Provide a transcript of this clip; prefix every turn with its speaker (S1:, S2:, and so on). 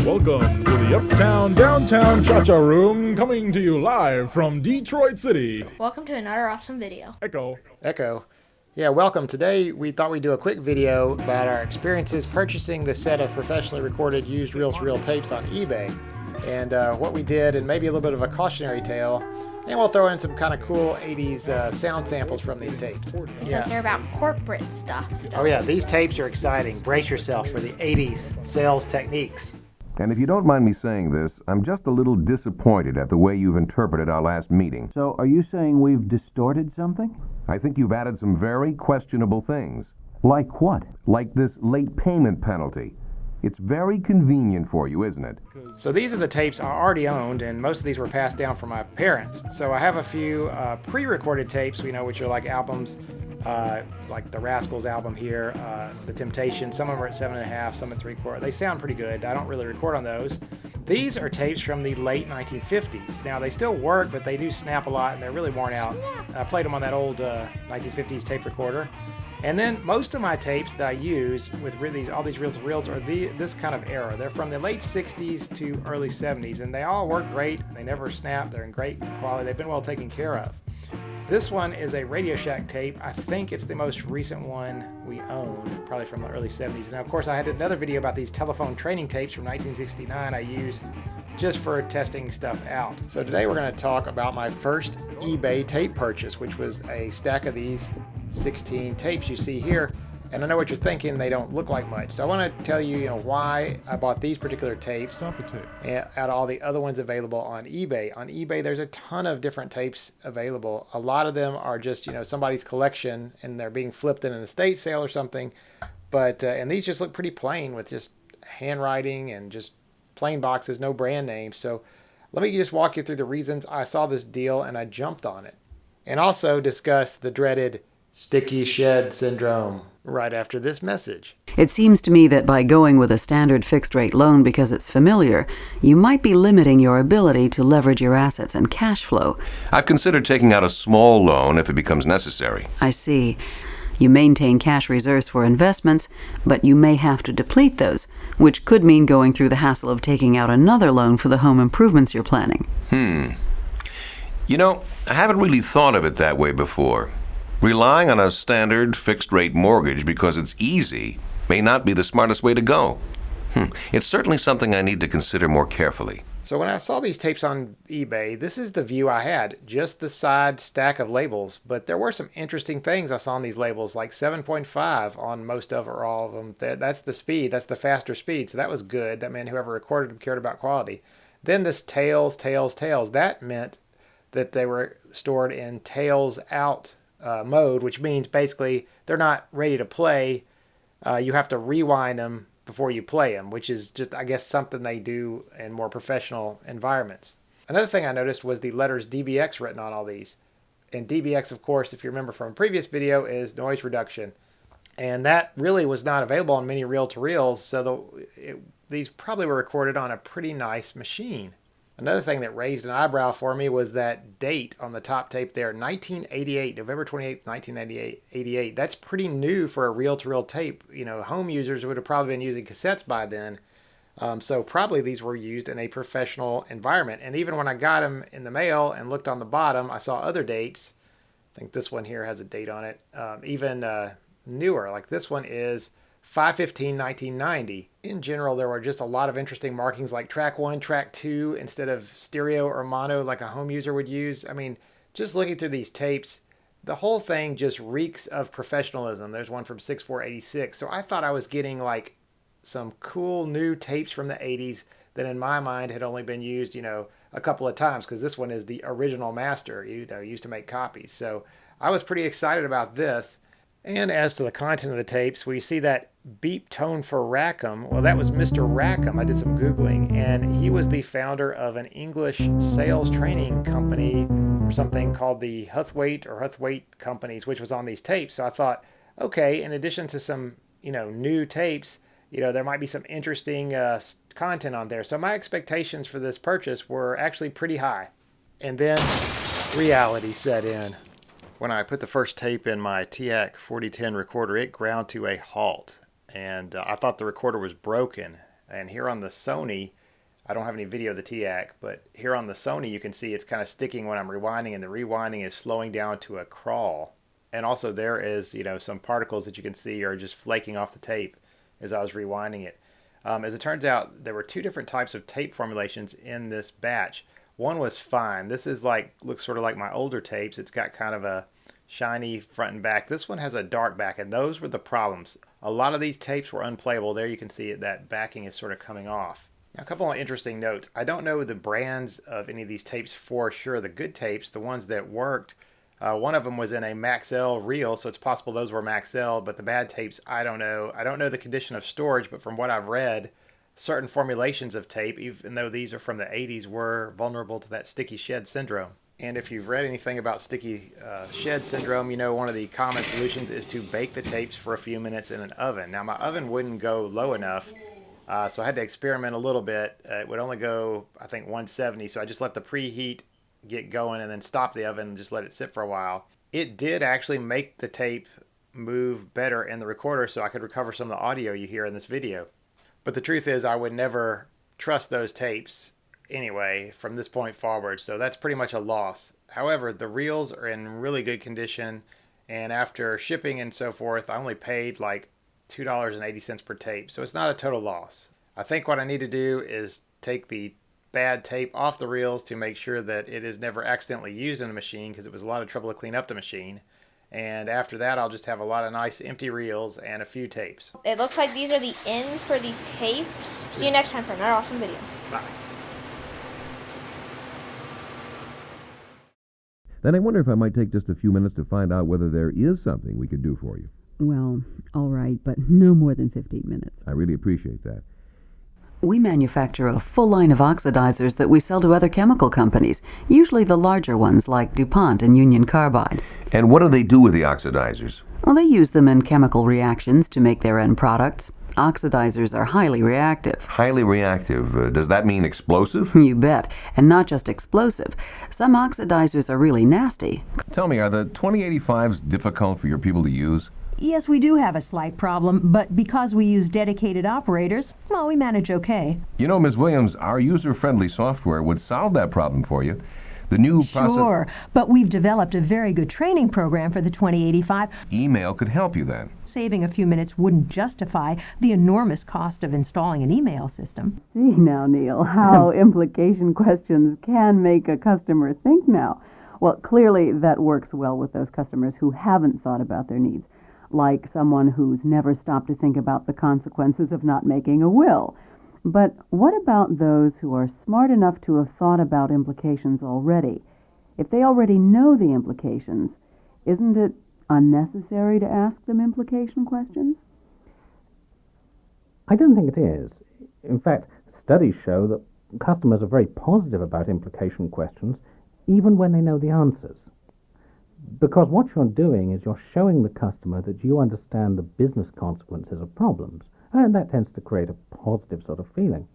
S1: Welcome to the Uptown Downtown Cha-Cha Room, coming to you live from Detroit City.
S2: Welcome to another awesome video.
S3: Echo. Yeah, welcome. Today we thought we'd do a quick video about our experiences purchasing this set of professionally recorded used reel-to-reel tapes on eBay, and what we did, and maybe a little bit of a cautionary tale, and we'll throw in some kind of cool 80s sound samples from these tapes.
S2: Because they're about corporate stuff.
S3: Oh yeah, these tapes are exciting. Brace yourself for the 80s sales techniques.
S4: And if you don't mind me saying this, I'm just a little disappointed at the way you've interpreted our last meeting.
S5: So are you saying we've distorted something?
S4: I think you've added some very questionable things.
S5: Like what?
S4: Like this late payment penalty. It's very convenient for you, isn't it?
S3: So these are the tapes I already owned, and most of these were passed down from my parents. So I have a few pre-recorded tapes, which are like albums, like the Rascals album here, The Temptations. Some of them are at 7.5, some at 3/4. They sound pretty good. I don't really record on those. These are tapes from the late 1950s. Now they still work, but they do snap a lot, and they're really worn out. I played them on that old 1950s tape recorder. And then most of my tapes that I use with all these reel-to-reels are this kind of era. They're from the late 60s to early 70s, and they all work great. They never snap. They're in great quality. They've been well taken care of. This one is a Radio Shack tape. I think it's the most recent one we own, probably from the early 70s. Now, of course, I had another video about these telephone training tapes from 1969 I use just for testing stuff out. So today we're going to talk about my first eBay tape purchase, which was a stack of these 16 tapes you see here. And I know what you're thinking, they don't look like much. So I want to tell you, why I bought these particular tapes.
S1: Stop the tape.
S3: Out of all the other ones available on eBay. On eBay, there's a ton of different tapes available. A lot of them are just, somebody's collection, and they're being flipped in an estate sale or something. But and these just look pretty plain with just handwriting and just plain boxes, no brand names. So let me just walk you through the reasons I saw this deal and I jumped on it. And also discuss the dreaded sticky shed syndrome right after this message.
S6: It seems to me that by going with a standard fixed-rate loan because it's familiar, you might be limiting your ability to leverage your assets and cash flow.
S4: I've considered taking out a small loan if it becomes necessary.
S6: I see. You maintain cash reserves for investments, but you may have to deplete those, which could mean going through the hassle of taking out another loan for the home improvements you're planning.
S4: I haven't really thought of it that way before. Relying on a standard fixed-rate mortgage because it's easy may not be the smartest way to go. It's certainly something I need to consider more carefully.
S3: So when I saw these tapes on eBay, this is the view I had, just the side stack of labels. But there were some interesting things I saw on these labels, like 7.5 on most of or all of them. That's the speed, that's the faster speed. So that was good. That meant whoever recorded them cared about quality. Then this tails. That meant that they were stored in tails out mode, which means basically they're not ready to play. You have to rewind them before you play them, which is just, I guess, something they do in more professional environments. Another thing I noticed was the letters DBX written on all these. And DBX, of course, if you remember from a previous video, is noise reduction. And that really was not available on many reel-to-reels, so these probably were recorded on a pretty nice machine. Another thing that raised an eyebrow for me was that date on the top tape there, 1988, November 28th, 1988. That's pretty new for a reel-to-reel tape. Home users would have probably been using cassettes by then. So probably these were used in a professional environment. And even when I got them in the mail and looked on the bottom, I saw other dates. I think this one here has a date on it. Even newer, like this one is 5/15/1990. In general, there were just a lot of interesting markings like track 1, track 2, instead of stereo or mono like a home user would use. I mean, just looking through these tapes, the whole thing just reeks of professionalism. There's one from 6/4/86. So I thought I was getting like some cool new tapes from the 80s that in my mind had only been used, a couple of times, because this one is the original master, used to make copies. So I was pretty excited about this. And as to the content of the tapes, we see that beep tone for Rackham. Well, that was Mr. Rackham. I did some Googling, and he was the founder of an English sales training company or something called the Huthwaite Companies, which was on these tapes. So I thought, okay, in addition to some, new tapes, there might be some interesting content on there. So my expectations for this purchase were actually pretty high. And then reality set in. When I put the first tape in my TAC 4010 recorder, it ground to a halt. And I thought the recorder was broken. And here on the Sony, I don't have any video of the TAC, but here on the Sony you can see it's kind of sticking when I'm rewinding, and the rewinding is slowing down to a crawl. And also there is, some particles that you can see are just flaking off the tape as I was rewinding it. As it turns out, there were two different types of tape formulations in this batch. One was fine. This is looks sort of like my older tapes. It's got kind of a shiny front and back. This one has a dark back, and those were the problems. A lot of these tapes were unplayable. There you can see it, that backing is sort of coming off. Now, a couple of interesting notes. I don't know the brands of any of these tapes for sure. The good tapes, the ones that worked, one of them was in a Maxell reel, so it's possible those were Maxell, but the bad tapes, I don't know. I don't know the condition of storage, but from what I've read, certain formulations of tape, even though these are from the 80s, were vulnerable to that sticky shed syndrome. And if you've read anything about sticky shed syndrome, one of the common solutions is to bake the tapes for a few minutes in an oven. Now, my oven wouldn't go low enough, so I had to experiment a little bit. It would only go, I think, 170, so I just let the preheat get going and then stop the oven and just let it sit for a while. It did actually make the tape move better in the recorder, so I could recover some of the audio you hear in this video. But the truth is, I would never trust those tapes anyway from this point forward, so that's pretty much a loss. However, the reels are in really good condition, and after shipping and so forth, I only paid like $2.80 per tape, so it's not a total loss. I think what I need to do is take the bad tape off the reels to make sure that it is never accidentally used in the machine, because it was a lot of trouble to clean up the machine. And after that, I'll just have a lot of nice empty reels and a few tapes.
S2: It looks like these are the end for these tapes. See you next time for another awesome video.
S3: Bye.
S7: Then I wonder if I might take just a few minutes to find out whether there is something we could do for you.
S6: Well, all right, but no more than 15 minutes.
S7: I really appreciate that.
S6: We manufacture a full line of oxidizers that we sell to other chemical companies, usually the larger ones like DuPont and Union Carbide.
S4: And what do they do with the oxidizers?
S6: Well, they use them in chemical reactions to make their end products. Oxidizers are highly reactive.
S4: Highly reactive. Does that mean explosive?
S6: You bet. And not just explosive. Some oxidizers are really nasty.
S7: Tell me, are the 2085s difficult for your people to use?
S8: Yes, we do have a slight problem, but because we use dedicated operators, well, we manage okay.
S7: You know, Ms. Williams, our user-friendly software would solve that problem for you. The new process...
S8: Sure, but we've developed a very good training program for the 2085.
S7: Email could help you then.
S8: Saving a few minutes wouldn't justify the enormous cost of installing an email system.
S6: See now, Neil, how implication questions can make a customer think now. Well, clearly that works well with those customers who haven't thought about their needs, like someone who's never stopped to think about the consequences of not making a will. But what about those who are smart enough to have thought about implications already? If they already know the implications, isn't it unnecessary to ask them implication questions?
S9: I don't think it is. In fact, studies show that customers are very positive about implication questions, even when they know the answers. Because what you're doing is you're showing the customer that you understand the business consequences of problems, and that tends to create a positive sort of feeling.